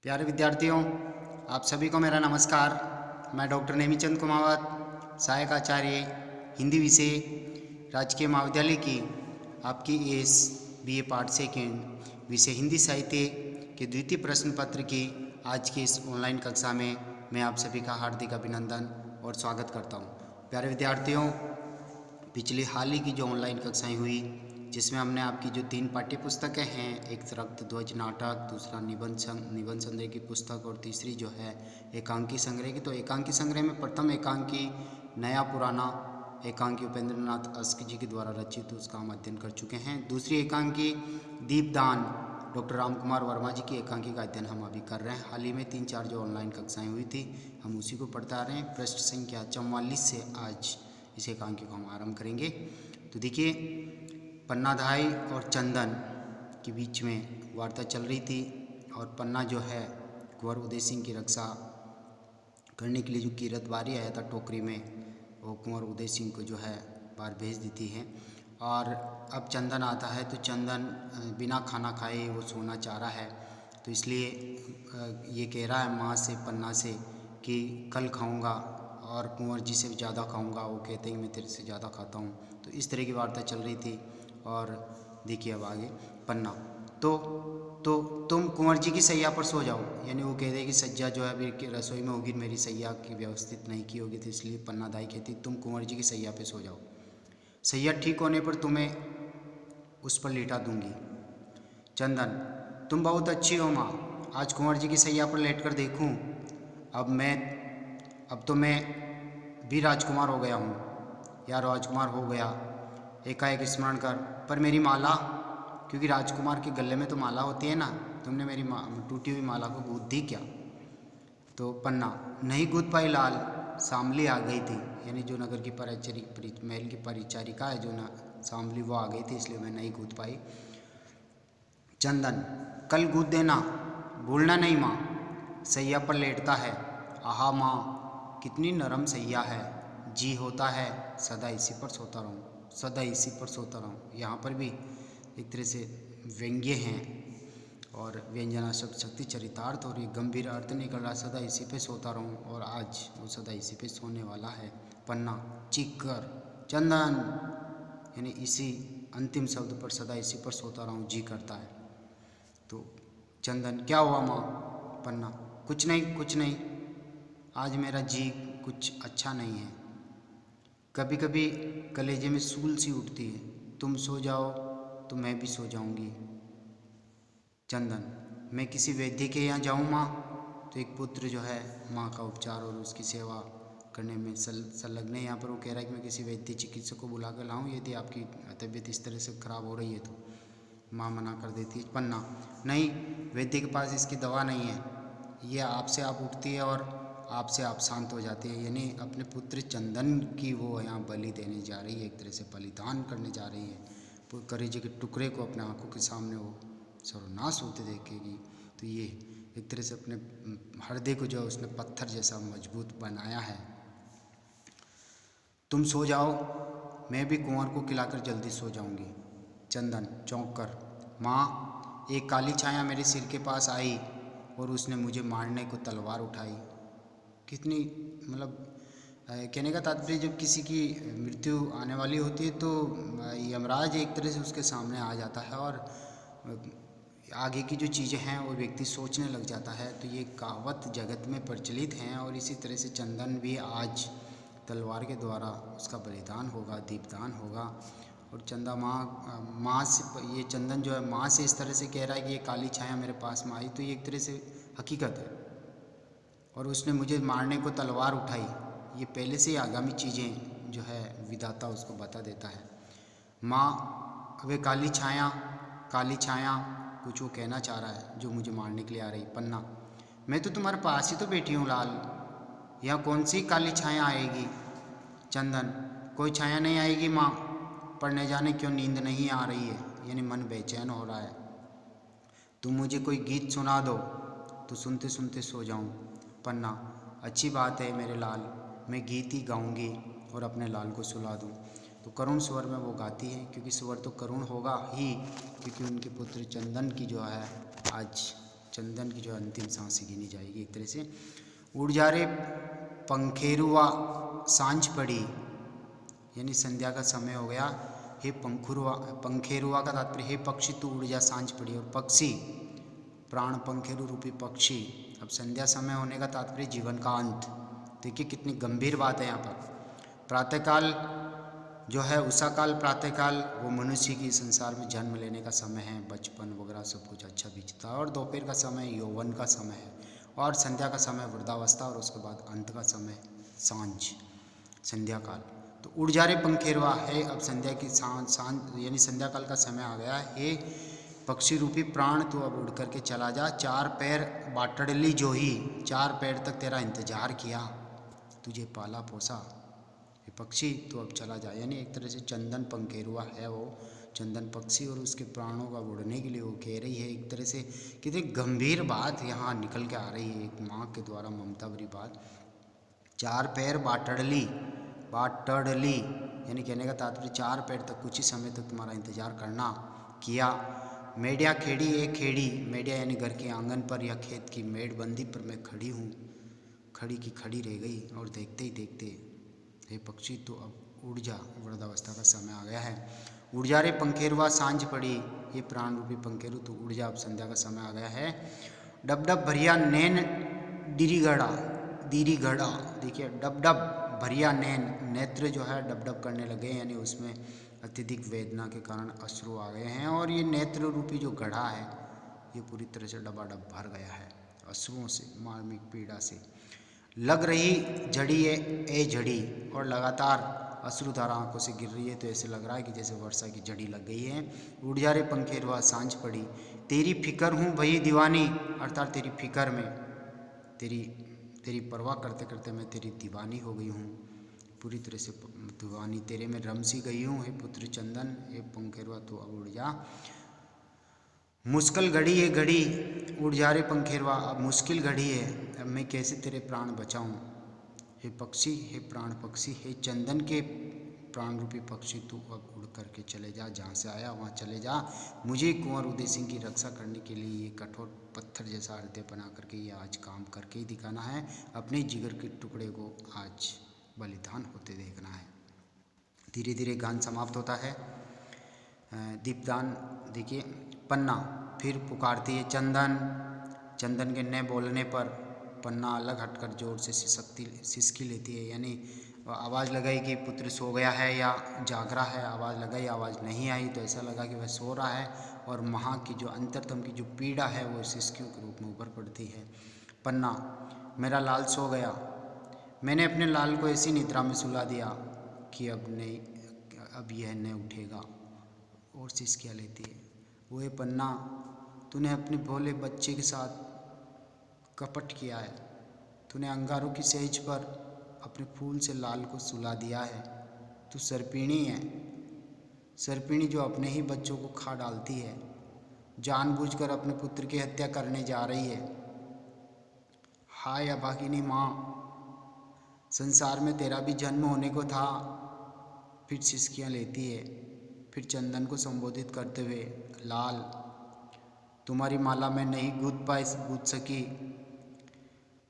प्यारे विद्यार्थियों, आप सभी को मेरा नमस्कार। मैं डॉक्टर नेमीचंद कुमावत, सहायक आचार्य हिंदी विषय, राजकीय महाविद्यालय की आपकी एस बीए पार्ट सेकेंड विषय हिंदी साहित्य के द्वितीय प्रश्न पत्र की आज की इस ऑनलाइन कक्षा में मैं आप सभी का हार्दिक अभिनंदन और स्वागत करता हूँ। प्यारे विद्यार्थियों, पिछली हाल ही की जो ऑनलाइन कक्षाएं हुई जिसमें हमने आपकी जो 3 पाठ्य पुस्तकें हैं, एक रक्त ध्वज नाटक, दूसरा निबंध संग्रह की पुस्तक और तीसरी जो है एकांकी संग्रह की। तो एकांकी संग्रह में प्रथम एकांकी नया पुराना एकांकी उपेंद्र नाथ अस्क जी के द्वारा रचित उसका हम अध्ययन कर चुके हैं। दूसरी एकांकी दीपदान डॉक्टर राम कुमार वर्मा जी की एकांकी का अध्ययन हम अभी कर रहे हैं। हाल ही में 3-4 जो ऑनलाइन कक्षाएँ हुई थी हम उसी को पढ़ते आ रहे हैं। पृष्ठ संख्या 44 से आज इस एकांकी को हम आरंभ करेंगे। तो देखिए, पन्नाधाई और चंदन के बीच में वार्ता चल रही थी और पन्ना जो है कुंवर उदय सिंह की रक्षा करने के लिए जो कीरतवारी आया था टोकरी में, वो कुंवर उदय सिंह को जो है बाहर भेज देती है। और अब चंदन आता है तो चंदन बिना खाना खाए वो सोना चाह रहा है, तो इसलिए ये कह रहा है माँ से, पन्ना से कि कल खाऊंगा और कुंवर जी से ज़्यादा खाऊंगा। वो कहते हैं मैं तेरे से ज़्यादा खाता हूँ। तो इस तरह की वार्ता चल रही थी। और देखिए अब आगे पन्ना, तो तुम कुंवर जी की सैया पर सो जाओ, यानी वो कह रहे कि सज्जा जो है अभी रसोई में होगी, मेरी सैया की व्यवस्थित नहीं की होगी, तो इसलिए पन्ना दाई कहती तुम कुंवर जी की सैया पे सो जाओ, सैया ठीक होने पर तुम्हें उस पर लेटा दूंगी। चंदन, तुम बहुत अच्छी हो माँ, आज कुंवर जी की सैया पर लेट कर देखूँ। अब तो मैं भी राजकुमार हो गया हूँ, या राजकुमार हो गया, एकाएक स्मरण कर। पर मेरी माला, क्योंकि राजकुमार के गले में तो माला होती है ना, तुमने मेरी टूटी हुई माला को गूंथ दी क्या? तो पन्ना, नहीं गूंथ पाई लाल, सांबली आ गई थी, यानी जो नगर की महल की परिचारिका है जो ना सांबली, वो आ गई थी, इसलिए मैं नहीं गूंथ पाई। चंदन, कल गूंथ देना, भूलना नहीं माँ, सैया पर लेटता है। आहा माँ, कितनी नरम सैया है, जी होता है सदा इसी पर सोता रहूँ, सदा इसी पर सोता रहूँ। यहाँ पर भी एक तरह से व्यंग्य हैं और व्यंजना शब्द शक्ति चरितार्थ और ये गंभीर अर्थ निकल रहा, सदा इसी पे सोता रहूँ, और आज वो सदा इसी पे सोने वाला है। पन्ना चीख कर, चंदन, यानी इसी अंतिम शब्द पर सदा इसी पर सोता रहूँ जी करता है। तो चंदन, क्या हुआ माँ? पन्ना, कुछ नहीं, आज मेरा जी कुछ अच्छा नहीं है, कभी कभी कलेजे में सूल सी उठती है, तुम सो जाओ तो मैं भी सो जाऊंगी। चंदन, मैं किसी वैद्य के यहाँ जाऊँ माँ? तो एक पुत्र जो है माँ का उपचार और उसकी सेवा करने में संलग्न है। यहाँ पर वो कह रहा है कि मैं किसी वैद्य चिकित्सक को बुला कर लाऊँ यदि आपकी तबीयत इस तरह से खराब हो रही है तो। माँ मना कर देती है। पन्ना, नहीं, वैद्य के पास इसकी दवा नहीं है, ये आपसे आप उठती है और आपसे आप शांत हो जाते हैं, यानी अपने पुत्र चंदन की वो यहाँ बलि देने जा रही है, एक तरह से बलिदान करने जा रही है। कलेजे के टुकड़े को अपने आंखों के सामने वो सर्वनाश होते देखेगी। तो ये एक तरह से अपने हृदय को जो है उसने पत्थर जैसा मजबूत बनाया है। तुम सो जाओ, मैं भी कुंवर को खिलाकर जल्दी सो जाऊंगी। चंदन चौंक कर, माँ, एक काली छाया मेरे सिर के पास आई और उसने मुझे मारने को तलवार उठाई। कितनी मतलब कहने का तात्पर्य, जब किसी की मृत्यु आने वाली होती है तो यमराज एक तरह से उसके सामने आ जाता है और आगे की जो चीज़ें हैं वो व्यक्ति सोचने लग जाता है। तो ये कहावत जगत में प्रचलित हैं और इसी तरह से चंदन भी आज तलवार के द्वारा उसका बलिदान होगा, दीपदान होगा। और चंदा माँ से, ये चंदन जो है माँ से इस तरह से कह रहा है कि ये काली छाया मेरे पास में आई, तो ये एक तरह से हकीकत है। और उसने मुझे मारने को तलवार उठाई, ये पहले से ही आगामी चीज़ें जो है विधाता उसको बता देता है। माँ, वे काली छाया कुछ वो कहना चाह रहा है जो मुझे मारने के लिए आ रही। पन्ना, मैं तो तुम्हारे पास ही तो बैठी हूँ लाल, यहाँ कौन सी काली छाया आएगी? चंदन, कोई छाया नहीं आएगी माँ, पर न जाने क्यों नींद नहीं आ रही है, यानी मन बेचैन हो रहा है। तुम मुझे कोई गीत सुना दो तो सुनते सुनते सो जाऊं। पन्ना, अच्छी बात है मेरे लाल, मैं गीत ही गाऊंगी और अपने लाल को सुला दूं। तो करुण स्वर में वो गाती है, क्योंकि स्वर तो करुण होगा ही, क्योंकि उनके पुत्र चंदन की जो है आज चंदन की जो अंतिम सांस गिनी जाएगी एक तरह से। उड़ जा रे पंखेरुआ सांझ पड़ी, यानी संध्या का समय हो गया। हे पंखेरुआ का तात्पर्य हे पक्षी तू उड़ जा, सांझ पड़ी। और पक्षी प्राण पंखेरु रूपी पक्षी, अब संध्या समय होने का तात्पर्य जीवन का अंत। देखिए कितनी गंभीर बात है यहाँ पर। प्रातःकाल जो है उषा काल, प्रातःकाल वो मनुष्य की संसार में जन्म लेने का समय है, बचपन वगैरह सब कुछ अच्छा बीतता है। और दोपहर का समय यौवन का समय है, और संध्या का समय वृद्धावस्था, और उसके बाद अंत का समय सांझ, संध्या काल। तो उड़ जा रे पंखेरवा है, अब संध्या की सांझ यानी संध्या काल का समय आ गया है। पक्षी रूपी प्राण तू अब उड़ करके चला जा, चार पैर बाटड़ली जो ही, चार पैर तक तेरा इंतजार किया, तुझे पाला पोसा। ये पक्षी तो अब चला जा, यानी एक तरह से चंदन पंखेरुआ है वो चंदन पक्षी, और उसके प्राणों का उड़ने के लिए वो कह रही है। एक तरह से कितनी गंभीर बात यहाँ निकल के आ रही है, एक माँ के द्वारा ममता भरी बात। चार पैर बाटड़ली, बाटड़ली यानी कहने का तात्पर्य चार पैर तक कुछ ही समय तक तुम्हारा इंतजार करना किया। मेडिया खेड़ी ए खेड़ी, मेडिया यानी घर के आंगन पर या खेत की मेड़ बंदी पर मैं खड़ी हूँ, खड़ी की खड़ी रह गई। और देखते ही देखते हे पक्षी तो अब उड़ जा, वृद्धावस्था का समय आ गया है। उड़ जा रे पंखेरुआ सांझ पड़ी, ये प्राण रूपी पंखेरु तो उड़ जा, अब संध्या का समय आ गया है। डब डब भरिया नैन डीरी घड़ा, दीरी घड़ा, देखिए डब डब भरिया नैन, नेत्र जो है डब डब करने लगे, यानी उसमें अत्यधिक वेदना के कारण अश्रु आ गए हैं। और ये नेत्र रूपी जो घड़ा है ये पूरी तरह से डबाडब भर गया है अश्रुओं से, मार्मिक पीड़ा से। लग रही झड़ी ए झड़ी, और लगातार अश्रुधारा आंखों से गिर रही है, तो ऐसे लग रहा है कि जैसे वर्षा की झड़ी लग गई है। उड़ जा रे पंखेरुआ सांझ पड़ी, तेरी फिकर हूँ भई दीवानी, अर्थात तेरी फिकर में, तेरी परवाह करते करते मैं तेरी दीवानी हो गई हूँ, पूरी तरह से दीवानी तेरे में रम सी गई हूँ। हे पुत्र चंदन, हे पंखेरुआ तो अब उड़ जा। मुश्किल घड़ी है घड़ी, उड़ जा रे पंखेरुआ, अब मुश्किल घड़ी है, अब मैं कैसे तेरे प्राण बचाऊं। हे पक्षी, हे प्राण पक्षी, हे चंदन के प्राण रूपी पक्षी, तू अब उड़ करके चले जा, जहाँ से आया वहाँ चले जा। मुझे कुंवर उदय सिंह की रक्षा करने के लिए ये कठोर पत्थर जैसा हृदय बना करके ये आज काम करके ही दिखाना है, अपने जिगर के टुकड़े को आज बलिदान होते देखना है। धीरे धीरे गान समाप्त होता है। दीपदान देखिए, पन्ना फिर पुकारती है चंदन, चंदन के न बोलने पर पन्ना अलग हटकर जोर से सिसकी लेती है, यानी आवाज़ लगाई कि पुत्र सो गया है या जाग रहा है, आवाज़ लगाई, आवाज़ नहीं आई, तो ऐसा लगा कि वह सो रहा है, और माँ की जो अंतरतम की जो पीड़ा है वो सिसकियों के रूप में ऊपर पड़ती है। पन्ना, मेरा लाल सो गया, मैंने अपने लाल को ऐसी निद्रा में सुला दिया कि अब यह न उठेगा, और सिसकियाँ लेती है। वो पन्ना, तूने अपने भोले बच्चे के साथ कपट किया है, तूने अंगारों की सेज पर अपने फूल से लाल को सुला दिया है, तू सर्पिणी है, सर्पिणी जो अपने ही बच्चों को खा डालती है, जानबूझकर अपने पुत्र की हत्या करने जा रही है। हाय अभागिनी माँ, संसार में तेरा भी जन्म होने को था। फिर सिसकियाँ लेती है, फिर चंदन को संबोधित करते हुए, लाल तुम्हारी माला में नहीं गूंथ सकी,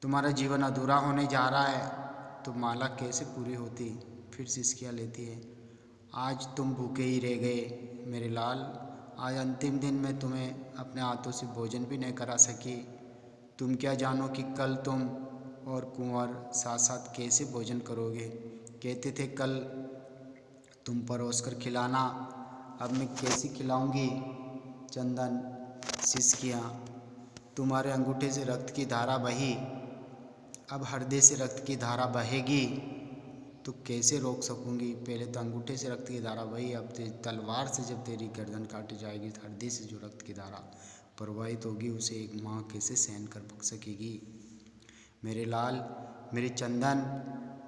तुम्हारा जीवन अधूरा होने जा रहा है, तो माला कैसे पूरी होती। फिर सिसकियाँ लेती है, आज तुम भूखे ही रह गए मेरे लाल, आज अंतिम दिन में तुम्हें अपने हाथों से भोजन भी नहीं करा सकी। तुम क्या जानो कि कल तुम और कुंवर साथ साथ कैसे भोजन करोगे। कहते थे कल तुम परोस कर खिलाना, अब मैं कैसी खिलाऊंगी। चंदन, सिसकियाँ, तुम्हारे अंगूठे से रक्त की धारा बही, अब हृदय से रक्त की धारा बहेगी, तो कैसे रोक सकूंगी। पहले तो अंगूठे से रक्त की धारा बही, अब तलवार से जब तेरी गर्दन काटी जाएगी तो हृदय से जो रक्त की धारा प्रवाहित होगी उसे एक माँ कैसे सहन कर सकेगी। मेरे लाल, मेरे चंदन,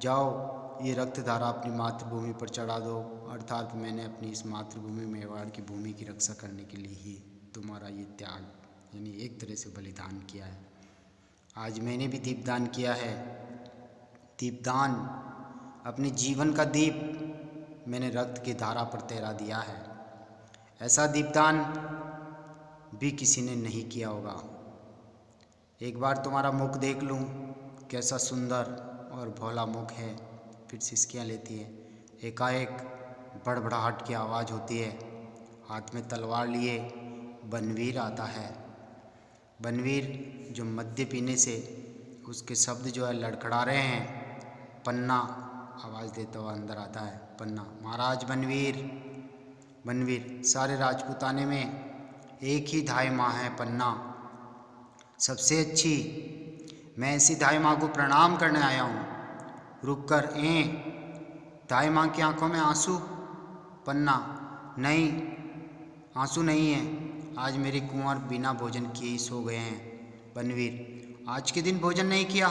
जाओ ये रक्त धारा अपनी मातृभूमि पर चढ़ा दो, अर्थात मैंने अपनी इस मातृभूमि मेवाड़ की भूमि की रक्षा करने के लिए ही तुम्हारा ये त्याग यानी एक तरह से बलिदान किया है। आज मैंने भी दीपदान किया है, दीपदान, अपने जीवन का दीप मैंने रक्त की धारा पर तैरा दिया है। ऐसा दीपदान भी किसी ने नहीं किया होगा। एक बार तुम्हारा मुख देख लूं, कैसा सुंदर और भोला मुख है। फिर सिसकियाँ लेती है। एकाएक बड़बड़ाहट की आवाज़ होती है। हाथ में तलवार लिए बनवीर आता है। बनवीर जो मद्य पीने से उसके शब्द जो है लड़खड़ा रहे हैं। पन्ना आवाज़ देता हुआ अंदर आता है। पन्ना, महाराज बनवीर। बनवीर, सारे राजपूताने में एक ही धाई माँ है पन्ना, सबसे अच्छी। मैं ऐसी धाई माँ को प्रणाम करने आया हूँ। रुक कर धाई माँ की आंखों में आंसू। पन्ना, नहीं, आंसू नहीं है। आज मेरे कुंवर बिना भोजन किए ही सो गए हैं। बनवीर, आज के दिन भोजन नहीं किया?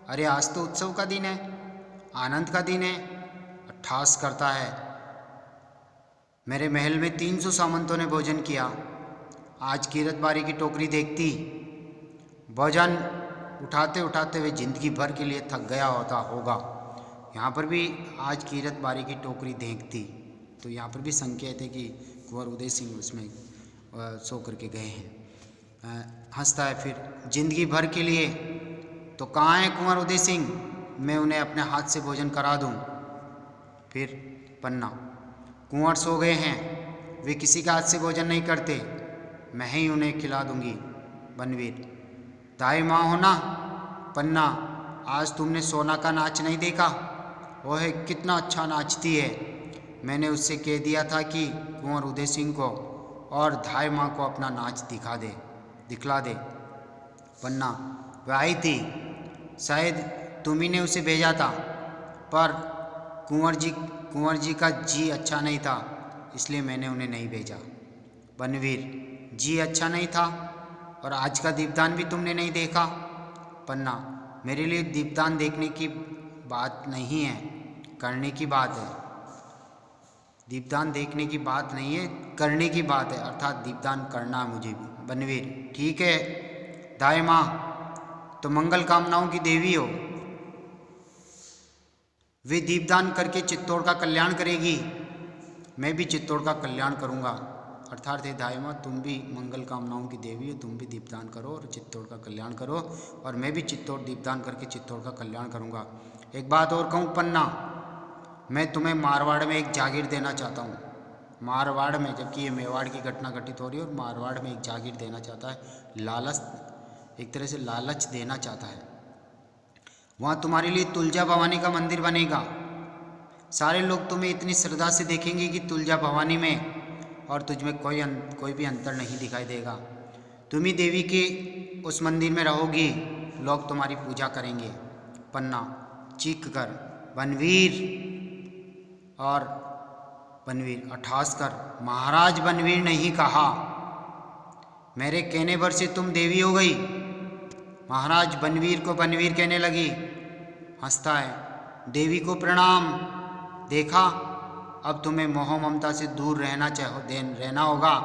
अरे आज तो उत्सव का दिन है, आनंद का दिन है। ठास करता है। मेरे महल में 300 सामंतों ने भोजन किया। आज कीरतबारी की टोकरी देखती, भोजन उठाते उठाते वे जिंदगी भर के लिए थक गया होता होगा। यहाँ पर भी आज कीरतबारी की टोकरी देखती, तो यहाँ पर भी संकेत है कि कुंवर उदय सिंह उसमें सो करके गए हैं। हंसता है फिर, जिंदगी भर के लिए, तो कहाँ है कुंवर उदय सिंह? मैं उन्हें अपने हाथ से भोजन करा दूँ। फिर पन्ना, कुंवर सो गए हैं, वे किसी के हाथ से भोजन नहीं करते, मैं ही उन्हें खिला दूंगी। बनवीर, दाई माँ हो ना? पन्ना, आज तुमने सोना का नाच नहीं देखा? वह कितना अच्छा नाचती है। मैंने उससे कह दिया था कि कुंवर उदय सिंह को और धाई माँ को अपना नाच दिखला दे। पन्ना, वह आई थी, शायद तुम ही ने उसे भेजा था, पर कुंवर जी का जी अच्छा नहीं था, इसलिए मैंने उन्हें नहीं भेजा। बनवीर, जी अच्छा नहीं था और आज का दीपदान भी तुमने नहीं देखा? पन्ना, मेरे लिए दीपदान देखने की बात नहीं है, करने की बात है। दीपदान देखने की बात नहीं है, करने की बात है, अर्थात दीपदान करना मुझे भी। बनवीर, ठीक है दाई माँ, तो मंगल कामनाओं की देवी हो, वे दीपदान करके चित्तौड़ का कल्याण करेगी, मैं भी चित्तौड़ का कल्याण करूँगा। अर्थात हे दाई माँ, तुम भी मंगल कामनाओं की देवी हो, तुम भी दीपदान करो और चित्तौड़ का कल्याण करो, और मैं भी चित्तौड़ दीपदान करके चित्तौड़ का कल्याण करूँगा। एक बात और कहूँ पन्ना, मैं तुम्हें मारवाड़ में एक जागीर देना चाहता हूँ। मारवाड़ में, जबकि ये मेवाड़ की घटना घटित हो रही है, और मारवाड़ में एक जागीर देना चाहता है। लालच, एक तरह से लालच देना चाहता है। वहाँ तुम्हारे लिए तुलजा भवानी का मंदिर बनेगा। सारे लोग तुम्हें इतनी श्रद्धा से देखेंगे कि तुलजा भवानी में और तुझमें कोई भी अंतर नहीं दिखाई देगा। तुम ही देवी के उस मंदिर में रहोगी, लोग तुम्हारी पूजा करेंगे। पन्ना, चीख कर बनवीर, और बनवीर अठास कर, महाराज बनवीर नहीं कहा, मेरे कहने भर से तुम देवी हो गई। महाराज बनवीर को बनवीर कहने लगी। हंसता है, देवी को प्रणाम। देखा, अब तुम्हें मोह ममता से दूर रहना होगा।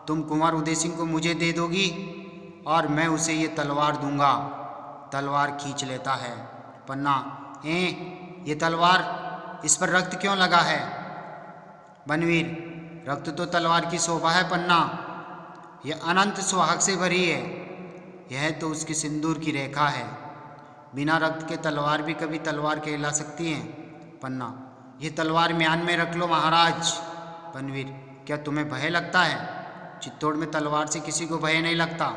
तुम कुंवर उदय सिंह को मुझे दे दोगी और मैं उसे ये तलवार दूंगा। तलवार खींच लेता है। पन्ना, ये तलवार, इस पर रक्त क्यों लगा है? बनवीर, रक्त तो तलवार की शोभा है पन्ना, यह अनंत सुहाग से भरी है, यह तो उसकी सिंदूर की रेखा है। बिना रक्त के तलवार भी कभी तलवार कहला सकती है। पन्ना, ये तलवार म्यान में रख लो महाराज। बनवीर, क्या तुम्हें भय लगता है? चित्तौड़ में तलवार से किसी को भय नहीं लगता।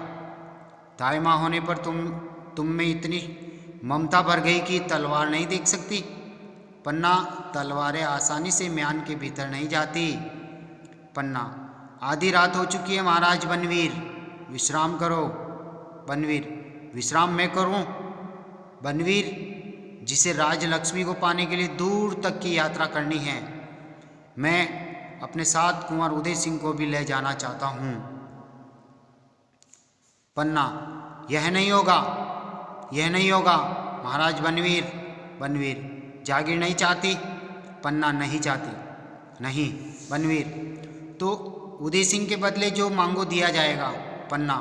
दाई माँ होने पर तुम में इतनी ममता भर गई कि तलवार नहीं देख सकती। पन्ना, तलवारें आसानी से म्यान के भीतर नहीं जाती। पन्ना, आधी रात हो चुकी है महाराज बनवीर, विश्राम करो। बनवीर, विश्राम मैं करूं? बनवीर, जिसे राजलक्ष्मी को पाने के लिए दूर तक की यात्रा करनी है, मैं अपने साथ कुंवर उदय सिंह को भी ले जाना चाहता हूँ। पन्ना, यह नहीं होगा, यह नहीं होगा महाराज बनवीर। बनवीर, जागीर नहीं चाहती? पन्ना, नहीं चाहती। नहीं बनवीर, तो उदय सिंह के बदले जो मांगो दिया जाएगा। पन्ना,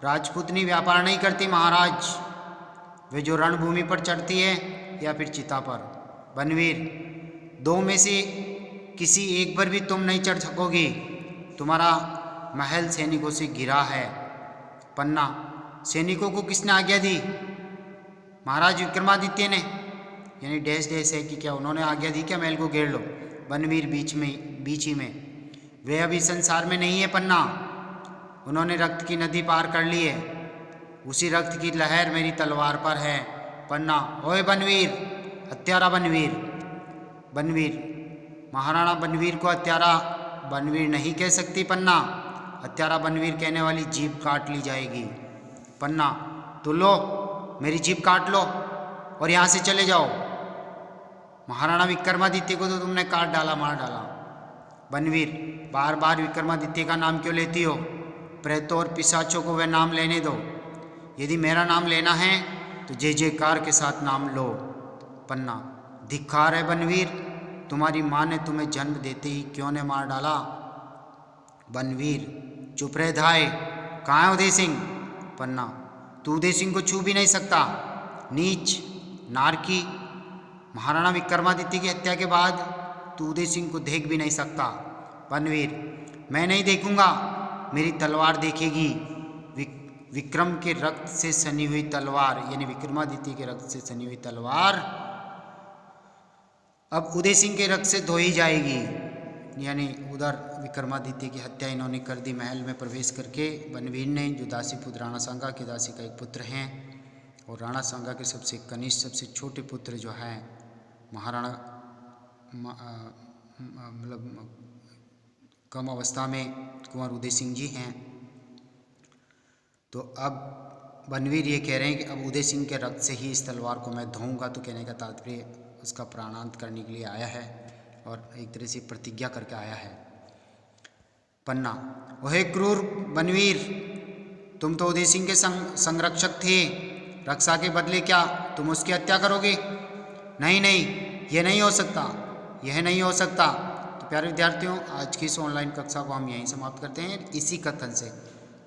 राजपूतनी व्यापार नहीं करती महाराज, वे जो रणभूमि पर चढ़ती है या फिर चिता पर। बनवीर, दो में से किसी एक पर भी तुम नहीं चढ़ सकोगी, तुम्हारा महल सैनिकों से घिरा है। पन्ना, सैनिकों को किसने आज्ञा दी? महाराज विक्रमादित्य ने, यानी डैश डैश है कि क्या उन्होंने आज्ञा दी क्या महल को घेर लो? बनवीर बीच ही में, वे अभी संसार में नहीं है पन्ना, उन्होंने रक्त की नदी पार कर ली है, उसी रक्त की लहर मेरी तलवार पर है पन्ना। ओए बनवीर, हत्यारा बनवीर, बनवीर, महाराणा बनवीर को हत्यारा बनवीर नहीं कह सकती पन्ना, हत्यारा बनवीर कहने वाली जीभ काट ली जाएगी पन्ना। तो लो मेरी जीभ काट लो और यहाँ से चले जाओ। महाराणा विक्रमादित्य को तो तुमने काट डाला, मार डाला। बनवीर, बार बार विक्रमादित्य का नाम क्यों लेती हो? प्रेतों और पिशाचों को वह नाम लेने दो, यदि मेरा नाम लेना है तो जय जयकार के साथ नाम लो पन्ना। धिक्कार है बनवीर, तुम्हारी माँ ने तुम्हें जन्म देते ही क्यों ने मार डाला? बनवीर, चुप रह धाय, कहाँ है उदय सिंह? पन्ना, तू उदय सिंह को छू भी नहीं सकता, नीच नारकी, महाराणा विक्रमादित्य की हत्या के बाद तू उदय सिंह को देख भी नहीं सकता। बनवीर, मैं नहीं देखूंगा, मेरी तलवार देखेगी, विक्रम के रक्त से सनी हुई तलवार, यानी विक्रमादित्य के रक्त से सनी हुई तलवार अब उदय सिंह के रक्त से धोई जाएगी। यानी उधर विक्रमादित्य की हत्या इन्होंने कर दी महल में प्रवेश करके बनवीर ने, जो दासी पुत्र राणा सांगा के दासी का एक पुत्र हैं, और राणा सांगा के सबसे कनिष्ठ सबसे छोटे पुत्र जो हैं महाराणा मतलब कम अवस्था में कुंवर उदय सिंह जी हैं। तो अब बनवीर ये कह रहे हैं कि अब उदय सिंह के रक्त से ही इस तलवार को मैं धोऊंगा। तो कहने का तात्पर्य उसका प्राणांत करने के लिए आया है और एक तरह से प्रतिज्ञा करके आया है पन्ना। ओहे क्रूर बनवीर, तुम तो उदय सिंह के संरक्षक थे, रक्षा के बदले क्या तुम उसकी हत्या करोगे? नहीं नहीं, यह नहीं हो सकता, यह नहीं हो सकता। तो प्यारे विद्यार्थियों, आज की इस ऑनलाइन कक्षा को हम यहीं समाप्त करते हैं। इसी कथन से,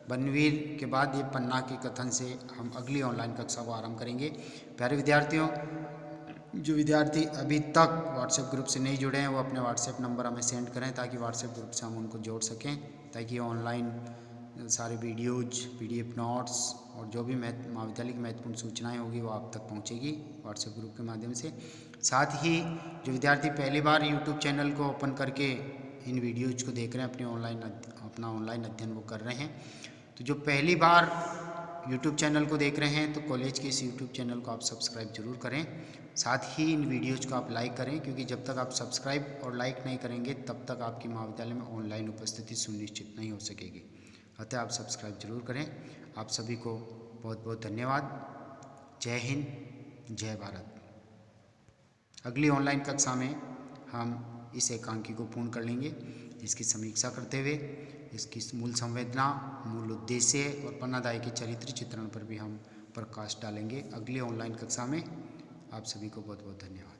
बनवीर के बाद ये पन्ना के कथन से हम अगली ऑनलाइन कक्षा को आरंभ करेंगे। प्यारे विद्यार्थियों, जो विद्यार्थी अभी तक व्हाट्सएप ग्रुप से नहीं जुड़े हैं वो अपने व्हाट्सएप नंबर हमें सेंड करें, ताकि व्हाट्सएप ग्रुप से हम उनको जोड़ सकें, ताकि ऑनलाइन सारे वीडियोज, पीडीएफ नोट्स और जो भी महाविद्यालय की महत्वपूर्ण सूचनाएं होगी वो आप तक पहुंचेगी व्हाट्सएप ग्रुप के माध्यम से। साथ ही जो विद्यार्थी पहली बार यूट्यूब चैनल को ओपन करके इन वीडियोज को देख रहे हैं, अपना ऑनलाइन अध्ययन वो कर रहे हैं, तो जो पहली बार यूट्यूब चैनल को देख रहे हैं तो कॉलेज के इस यूट्यूब चैनल को आप सब्सक्राइब जरूर करें। साथ ही इन वीडियोज़ को आप लाइक करें, क्योंकि जब तक आप सब्सक्राइब और लाइक नहीं करेंगे तब तक आपकी महाविद्यालय में ऑनलाइन उपस्थिति सुनिश्चित नहीं हो सकेगी। अतः आप सब्सक्राइब जरूर करें। आप सभी को बहुत बहुत धन्यवाद। जय हिंद, जय भारत। अगली ऑनलाइन कक्षा में हम इस एकांकी को पूर्ण कर लेंगे, इसकी समीक्षा करते हुए इसकी मूल संवेदना, मूल उद्देश्य और पन्नादाई के चरित्र चित्रण पर भी हम प्रकाश डालेंगे अगली ऑनलाइन कक्षा में। आप सभी को बहुत बहुत धन्यवाद।